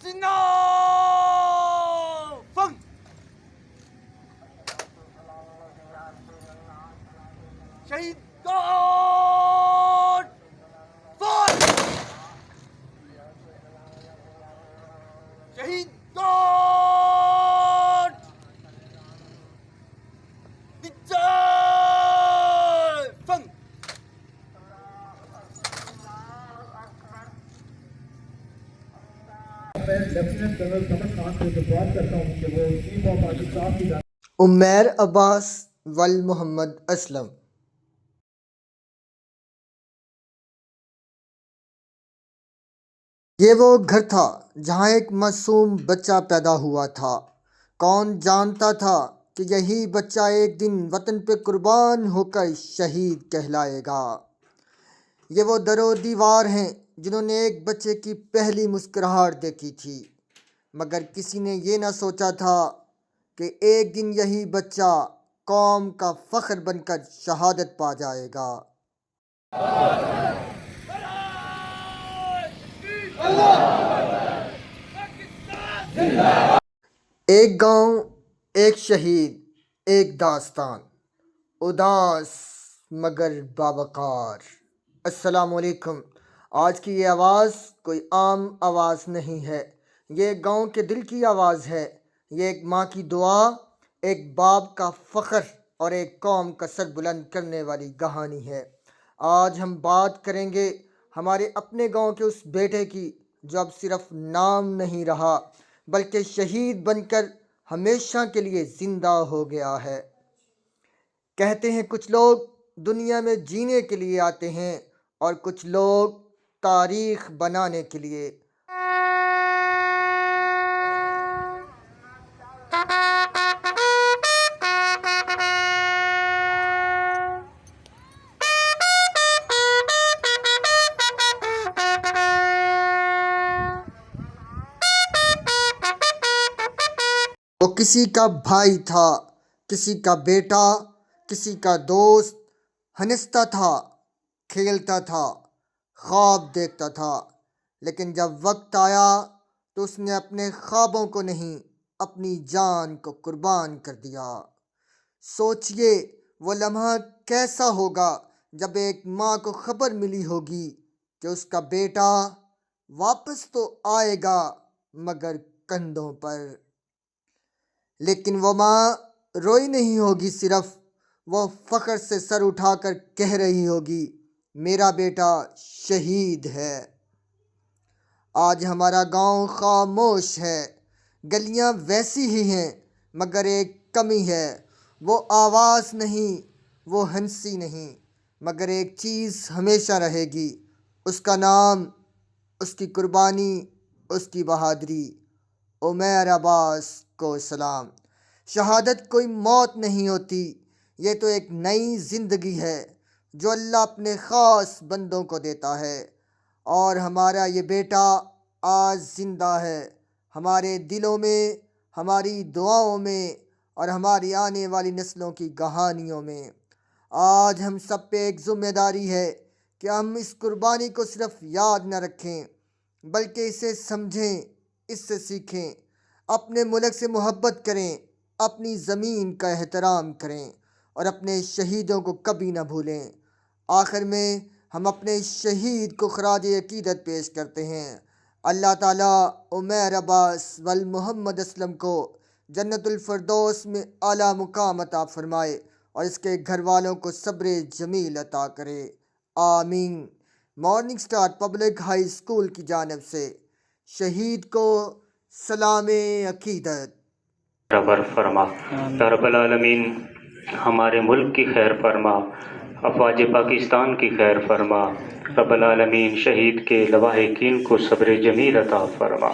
Sina! Fang! Shahid God! Fire! Shahid God! Vijay! Fang! मैं lieutenant colonel summer Khan को दरख्वास्त करता हूँ कि वो चीफ ऑफ आर्मी स्टाफ की उमैर अब्बास वल मोहम्मद असलम। ये वो घर था जहाँ एक मासूम बच्चा पैदा हुआ था। कौन जानता था कि यही बच्चा एक दिन वतन पे कुर्बान होकर शहीद कहलाएगा। ये वो दरो दीवार हैं जिन्होंने एक बच्चे की पहली मुस्कुराहट देखी थी, मगर किसी ने ये ना सोचा था कि एक दिन यही बच्चा कौम का फ़ख्र बनकर शहादत पा जाएगा। एक गांव, एक शहीद, एक दास्तान, उदास मगर बावकार। अस्सलामुअलैकुम। आज की ये आवाज़ कोई आम आवाज़ नहीं है, ये गांव के दिल की आवाज़ है। ये एक माँ की दुआ, एक बाप का फ़ख्र और एक कौम का सर बुलंद करने वाली कहानी है। आज हम बात करेंगे हमारे अपने गांव के उस बेटे की जो अब सिर्फ नाम नहीं रहा बल्कि शहीद बनकर हमेशा के लिए ज़िंदा हो गया है। कहते हैं कुछ लोग दुनिया में जीने के लिए आते हैं और कुछ लोग तारीख़ बनाने के लिए। वो किसी का भाई था, किसी का बेटा, किसी का दोस्त। हंसता था, खेलता था, ख्वाब देखता था, लेकिन जब वक्त आया तो उसने अपने ख्वाबों को नहीं, अपनी जान को कुर्बान कर दिया। सोचिए वो लम्हा कैसा होगा जब एक माँ को खबर मिली होगी कि उसका बेटा वापस तो आएगा मगर कंधों पर। लेकिन वो माँ रोई नहीं होगी सिर्फ, वो फ़ख्र से सर उठाकर कह रही होगी, मेरा बेटा शहीद है। आज हमारा गांव खामोश है, गलियां वैसी ही हैं, मगर एक कमी है। वो आवाज़ नहीं, वो हंसी नहीं, मगर एक चीज़ हमेशा रहेगी, उसका नाम, उसकी कुर्बानी, उसकी बहादुरी। उमैर अब्बास को सलाम। शहादत कोई मौत नहीं होती, ये तो एक नई ज़िंदगी है जो अल्लाह अपने ख़ास बंदों को देता है। और हमारा ये बेटा आज ज़िंदा है, हमारे दिलों में, हमारी दुआओं में और हमारी आने वाली नस्लों की कहानियों में। आज हम सब पे एक ज़िम्मेदारी है कि हम इस कुर्बानी को सिर्फ याद न रखें बल्कि इसे समझें, इससे सीखें, अपने मुल्क से मोहब्बत करें, अपनी ज़मीन का एहतराम करें और अपने शहीदों को कभी ना भूलें। आखिर में हम अपने शहीद को खराज अकीदत पेश करते हैं। अल्लाह ताला उमैर अब्बास वल मोहम्मद असलम को जन्नतुल फ़िरदौस में आला मुकाम अता फ़रमाए और इसके घर वालों को सब्र जमील अता करे। आमीन। Morning star public high school की जानिब से शहीद को सलाम अकीदत। रबर फरमा या रब्बल आलमीन, हमारे मुल्क की खैर फरमा, अफवाज पाकिस्तान की खैर फरमा। रब्बल आलमीन शहीद के लवाहिकीन को सब्र जमील अता फरमा।